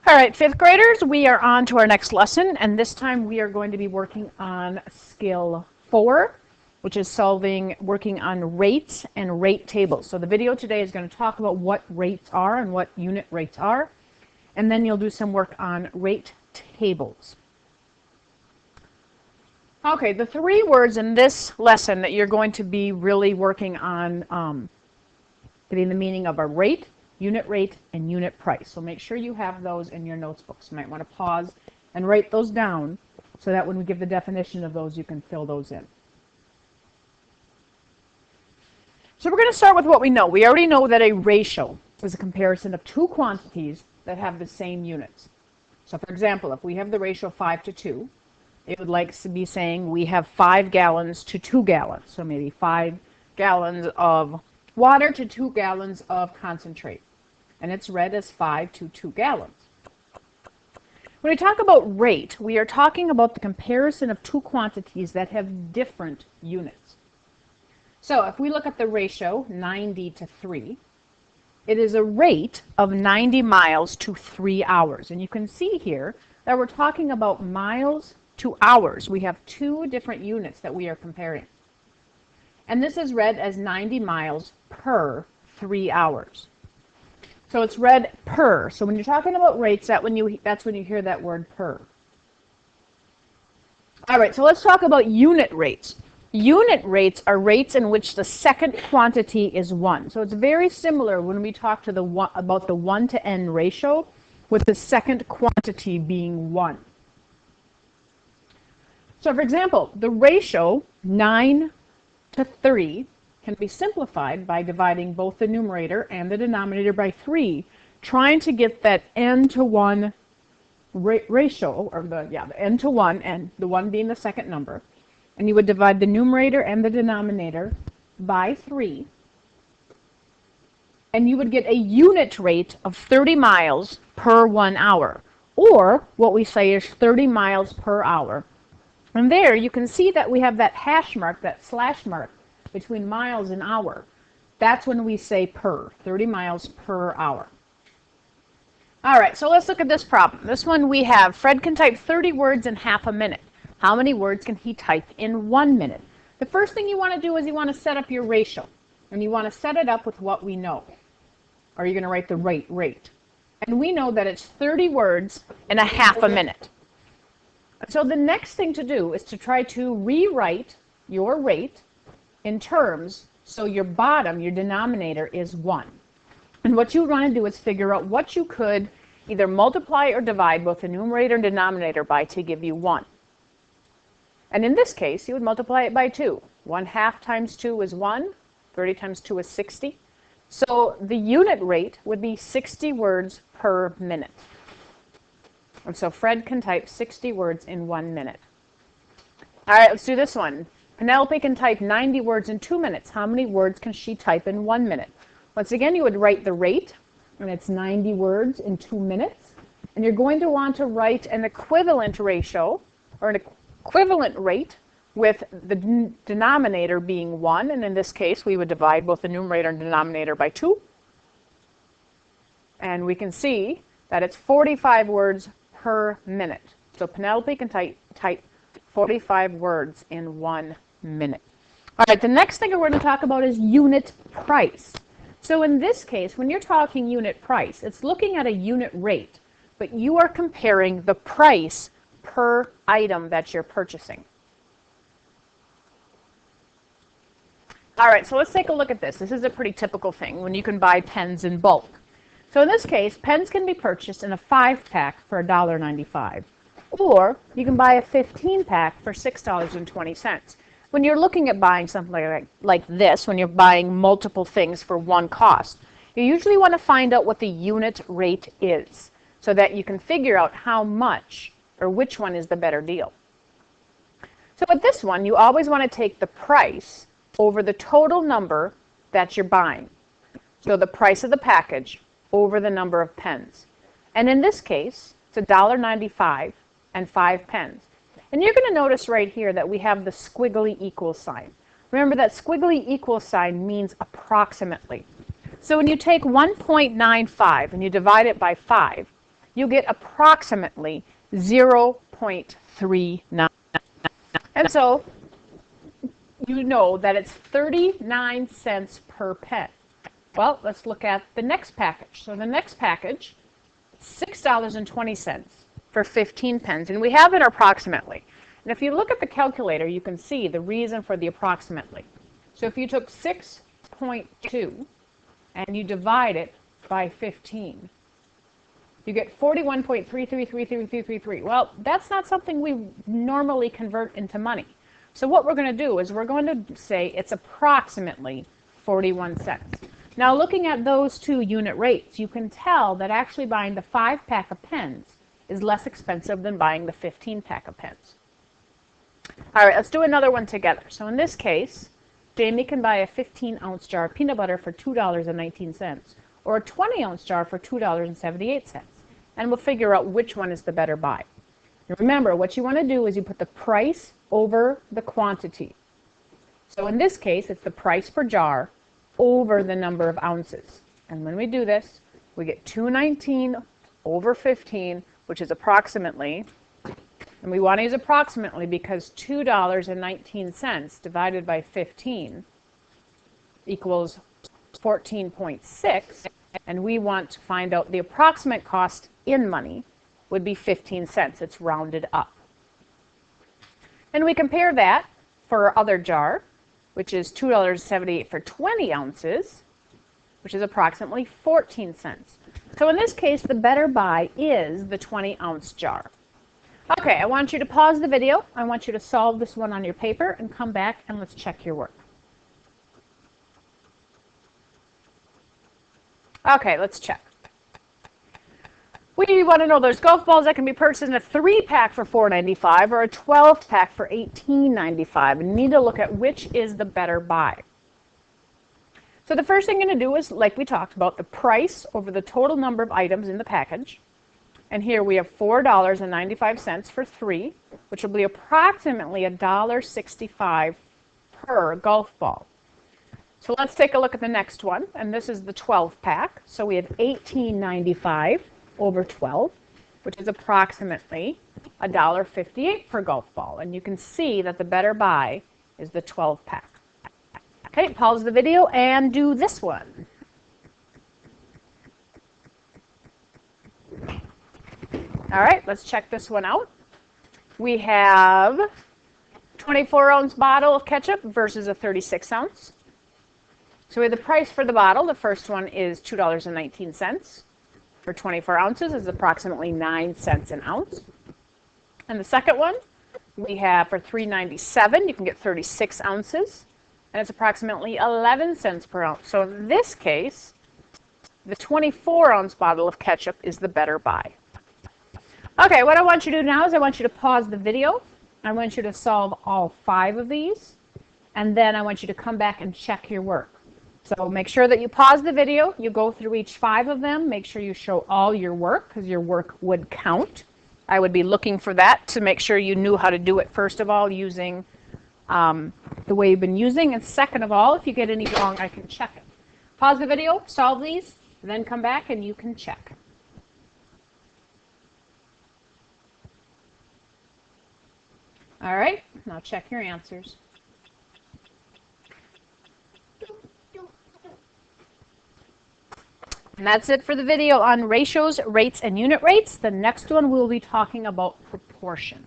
All right, fifth graders, we are on to our next lesson, and this time we are going to be working on skill 4, which is working on rates and rate tables. So the video today is going to talk about what rates are and what unit rates are, and then you'll do some work on rate tables. Okay, the 3 words in this lesson that you're going to be really working on getting the meaning of a rate, unit rate, and unit price. So make sure you have those in your notes books. You might want to pause and write those down so that when we give the definition of those, you can fill those in. So we're going to start with what we know. We already know that a ratio is a comparison of 2 quantities that have the same units. So for example, if we have the ratio 5 to 2, it would like to be saying we have 5 gallons to 2 gallons. So maybe 5 gallons of water to 2 gallons of concentrate. And it's read as 5 to 2 gallons. When we talk about rate, we are talking about the comparison of 2 quantities that have different units. So if we look at the ratio 90 to 3, it is a rate of 90 miles to 3 hours. And you can see here that we're talking about miles to hours. We have 2 different units that we are comparing. And this is read as 90 miles per 3 hours. So it's read per. So when you're talking about rates, that's when you hear that word per. All right, so let's talk about unit rates. Unit rates are rates in which the second quantity is 1. So it's very similar when we talk to about the 1 to n ratio, with the second quantity being 1. So for example, the ratio 9 to 3 can be simplified by dividing both the numerator and the denominator by 3, trying to get that n to 1 ratio, or the n to 1, and the 1 being the second number. And you would divide the numerator and the denominator by 3, and you would get a unit rate of 30 miles per 1 hour, or what we say is 30 miles per hour. And there you can see that we have that hash mark, that slash mark, between miles and hour. That's when we say per, 30 miles per hour. All right, so let's look at this problem. This one we have, Fred can type 30 words in half a minute. How many words can he type in 1 minute? The first thing you want to do is you want to set up your ratio. And you want to set it up with what we know. Or you're going to write the rate. And we know that it's 30 words in a half a minute. So the next thing to do is to try to rewrite your rate in terms, so your bottom, your denominator, is 1. And what you want to do is figure out what you could either multiply or divide both the numerator and denominator by to give you 1. And in this case, you would multiply it by 2. 1/2 times 2 is 1. 30 times 2 is 60. So the unit rate would be 60 words per minute. And so Fred can type 60 words in 1 minute. All right, let's do this one. Penelope can type 90 words in 2 minutes. How many words can she type in 1 minute? Once again, you would write the rate, and it's 90 words in 2 minutes. And you're going to want to write an equivalent ratio, or an equivalent rate, with the denominator being 1. And in this case, we would divide both the numerator and denominator by 2. And we can see that it's 45 words per minute. So Penelope can type 45 words in 1 minute. All right, the next thing we're going to talk about is unit price. So in this case, when you're talking unit price, it's looking at a unit rate, but you are comparing the price per item that you're purchasing. All right, so let's take a look at this. This is a pretty typical thing when you can buy pens in bulk. So in this case, pens can be purchased in a 5-pack for $1.95. Or you can buy a 15-pack for $6.20. When you're looking at buying something like this, when you're buying multiple things for one cost, you usually want to find out what the unit rate is so that you can figure out how much or which one is the better deal. So with this one, you always want to take the price over the total number that you're buying. So the price of the package over the number of pens. And in this case, it's $1.95 and 5 pens. And you're going to notice right here that we have the squiggly equal sign. Remember that squiggly equal sign means approximately. So when you take 1.95 and you divide it by 5, you get approximately 0.39. And so you know that it's 39 cents per pen. Well, let's look at the next package. So the next package, $6.20 for 15 pens. And we have it approximately. And if you look at the calculator, you can see the reason for the approximately. So if you took 6.2 and you divide it by 15, you get 41.333333. Well, that's not something we normally convert into money. So what we're going to do is we're going to say it's approximately 41 cents. Now looking at those two unit rates, you can tell that actually buying the 5-pack of pens is less expensive than buying the 15-pack of pens. All right, let's do another one together. So in this case, Jamie can buy a 15-ounce jar of peanut butter for $2.19 or a 20-ounce jar for $2.78. And we'll figure out which one is the better buy. And remember, what you want to do is you put the price over the quantity. So in this case, it's the price per jar over the number of ounces. And when we do this, we get $2.19 over 15, which is approximately, and we want to use approximately because $2.19 divided by 15 equals 14.6, and we want to find out the approximate cost in money would be 15 cents. It's rounded up. And we compare that for our other jar, which is $2.78 for 20 ounces, which is approximately 14 cents. So in this case, the better buy is the 20-ounce jar. Okay, I want you to pause the video. I want you to solve this one on your paper and come back and let's check your work. Okay, let's check. We want to know there's golf balls that can be purchased in a 3-pack for $4.95 or a 12-pack for $18.95. And you need to look at which is the better buy. So the first thing you're going to do is, like we talked about, the price over the total number of items in the package. And here we have $4.95 for 3, which will be approximately $1.65 per golf ball. So let's take a look at the next one, and this is the 12-pack. So we have $18.95 over 12, which is approximately $1.58 per golf ball. And you can see that the better buy is the 12-pack. Okay, pause the video and do this one. All right, let's check this one out. We have 24-ounce bottle of ketchup versus a 36-ounce. So we have the price for the bottle. The first one is $2.19. For 24 ounces is approximately 9 cents an ounce. And the second one we have for $3.97, you can get 36 ounces, and it's approximately 11 cents per ounce. So in this case, the 24-ounce bottle of ketchup is the better buy. Okay, what I want you to do now is I want you to pause the video. I want you to solve all 5 of these, and then I want you to come back and check your work. So make sure that you pause the video, you go through each 5 of them, make sure you show all your work because your work would count. I would be looking for that to make sure you knew how to do it, first of all, using the way you've been using, and second of all, if you get any wrong, I can check it. Pause the video, solve these, and then come back and you can check. All right, now check your answers. And that's it for the video on ratios, rates, and unit rates. The next one we'll be talking about proportion.